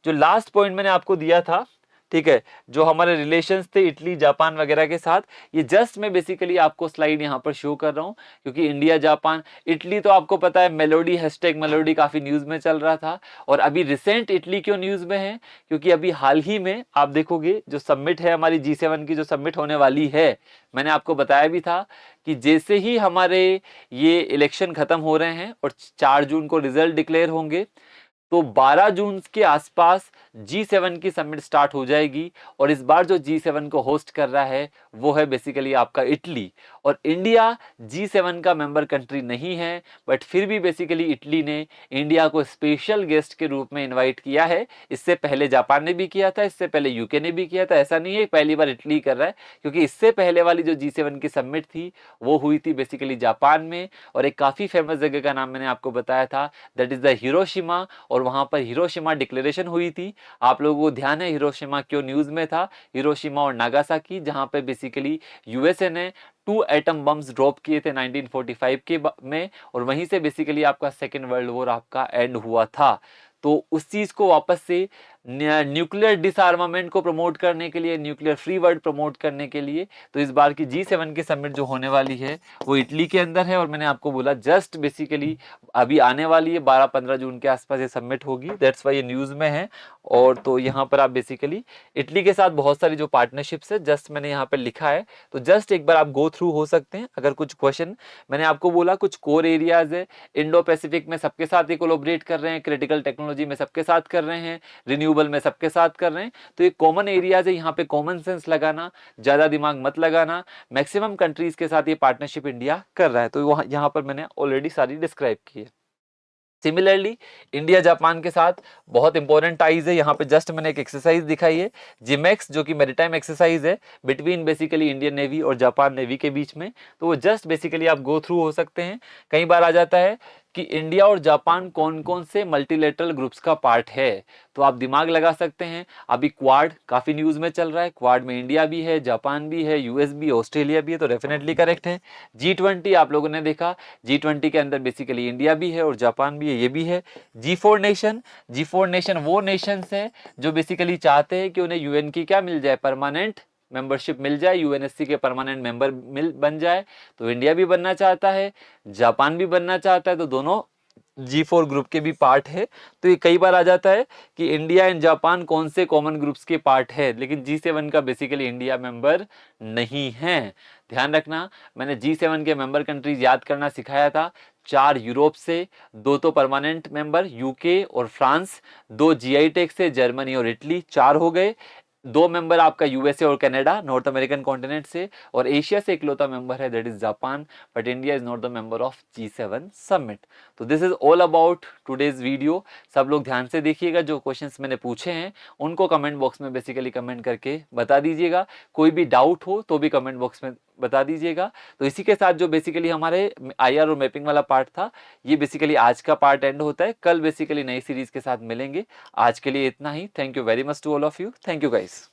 जो last point मैंने आपको दिया था, ठीक है, जो हमारे रिलेशंस थे इटली जापान वगैरह के साथ, ये जस्ट मैं बेसिकली आपको स्लाइड यहाँ पर शो कर रहा हूँ, क्योंकि इंडिया जापान इटली तो आपको पता है मेलोडी हैशटैग मेलोडी काफी न्यूज में चल रहा था। और अभी रिसेंट इटली क्यों न्यूज में है, क्योंकि अभी हाल ही में आप देखोगे जो समिट है हमारी G7 की, जो समिट होने वाली है, मैंने आपको बताया भी था कि जैसे ही हमारे ये इलेक्शन खत्म हो रहे हैं और 4 जून को रिजल्ट डिक्लेयर होंगे, तो 12 जून के आसपास G7 की समिट स्टार्ट हो जाएगी। और इस बार जो G7 को होस्ट कर रहा है वो है बेसिकली आपका इटली। और इंडिया G7 का मेंबर कंट्री नहीं है, बट फिर भी बेसिकली इटली ने इंडिया को स्पेशल गेस्ट के रूप में इनवाइट किया है। इससे पहले जापान ने भी किया था, इससे पहले यूके ने भी किया था, ऐसा नहीं है पहली बार इटली कर रहा है, क्योंकि इससे पहले वाली जो G7 की समिट थी वो हुई थी बेसिकली जापान में। और एक काफी फेमस जगह का नाम मैंने आपको बताया था, दैट इज द हिरोशिमा। और वहां पर हिरोशिमा डिक्लेरेशन हुई थी। आप लोगों को ध्यान है हिरोशिमा क्यों न्यूज में था, हिरोशिमा और नागासाकी, जहां पे बेसिकली यूएसए ने 2 एटम बम्स ड्रॉप किए थे 1945 के में, और वहीं से बेसिकली आपका सेकेंड वर्ल्ड वॉर आपका एंड हुआ था। तो उस चीज को वापस से न्यूक्लियर डिसआर्मामेंट को प्रमोट करने के लिए, न्यूक्लियर फ्री वर्ल्ड प्रमोट करने के लिए, तो इस बार की G7 की समिट जो होने वाली है वो इटली के अंदर है। और मैंने आपको बोला जस्ट बेसिकली अभी आने वाली है 12-15 जून के आसपास ये समिट होगी, दैट्स वाई ये न्यूज में है। और तो यहाँ पर आप बेसिकली इटली के साथ बहुत सारी जो पार्टनरशिप्स है जस्ट मैंने यहाँ पर लिखा है, तो जस्ट एक बार आप गो थ्रू हो सकते हैं। अगर कुछ क्वेश्चन, मैंने आपको बोला कुछ कोर एरियाज है, इंडो पैसिफिक में सबके साथ ये कोलैबोरेट कर रहे हैं, क्रिटिकल टेक्नोलॉजी में सबके साथ कर रहे हैं, रिन्यूएबल में सबके साथ कर रहे हैं। तो ये कॉमन एरियाज है, यहाँ पे कॉमन सेंस लगाना, ज्यादा दिमाग मत लगाना। मैक्सिमम कंट्रीज के साथ ये पार्टनरशिप इंडिया कर रहा है, तो वहां यहाँ पर मैंने ऑलरेडी सारी डिस्क्राइब की है। सिमिलरली इंडिया जापान के साथ बहुत इंपॉर्टेंट टाइज है, यहाँ पे जस्ट मैंने एक एक्सरसाइज दिखाई है जिमेक्स, जो कि मैरीटाइम एक्सरसाइज है बिटवीन बेसिकली इंडियन नेवी और जापान नेवी के बीच में। तो वो जस्ट बेसिकली आप गो थ्रू हो सकते हैं। कई बार आ जाता है कि इंडिया और जापान कौन कौन से मल्टीलेटरल ग्रुप्स का पार्ट है, तो आप दिमाग लगा सकते हैं। अभी क्वाड काफी न्यूज में चल रहा है, क्वाड में इंडिया भी है, जापान भी है, यूएस भी, ऑस्ट्रेलिया भी है, तो डेफिनेटली करेक्ट है। G20 आप लोगों ने देखा, G20 के अंदर बेसिकली इंडिया भी है और जापान भी है, ये भी है। G4 नेशन वो नेशंस है जो बेसिकली चाहते हैं कि उन्हें यूएन की क्या मिल जाए, परमानेंट मेंबरशिप मिल जाए, यूएनएससी के परमानेंट मेंबर बन जाए। तो इंडिया भी बनना चाहता है, जापान भी बनना चाहता है, तो दोनों G4 ग्रुप के भी पार्ट है। तो ये कई बार आ जाता है कि इंडिया एंड जापान कौन से कॉमन ग्रुप्स के पार्ट है, लेकिन G7 का बेसिकली इंडिया मेंबर नहीं है। ध्यान रखना, मैंने G7 के मेंबर कंट्रीज याद करना सिखाया था। 4 यूरोप से, 2 तो परमानेंट मेंबर यूके और फ्रांस, 2 GI टेक से जर्मनी और इटली, 4 हो गए। 2 मेंबर आपका यूएसए और कनाडा नॉर्थ अमेरिकन कॉन्टिनेंट से, और एशिया से इकलौता मेंबर है that is Japan, but India is not the member of G7 summit. तो this is all about today's video. सब लोग ध्यान से देखिएगा, जो क्वेश्चंस मैंने पूछे हैं उनको कमेंट बॉक्स में बेसिकली कमेंट करके बता दीजिएगा। कोई भी डाउट हो तो भी कमेंट बॉक्स में बता दीजिएगा। तो इसी के साथ जो बेसिकली हमारे IR और मैपिंग वाला पार्ट था, ये बेसिकली आज का पार्ट एंड होता है। कल बेसिकली नई सीरीज के साथ मिलेंगे। आज के लिए इतना ही। Thank you very much to all of you. Thank you guys.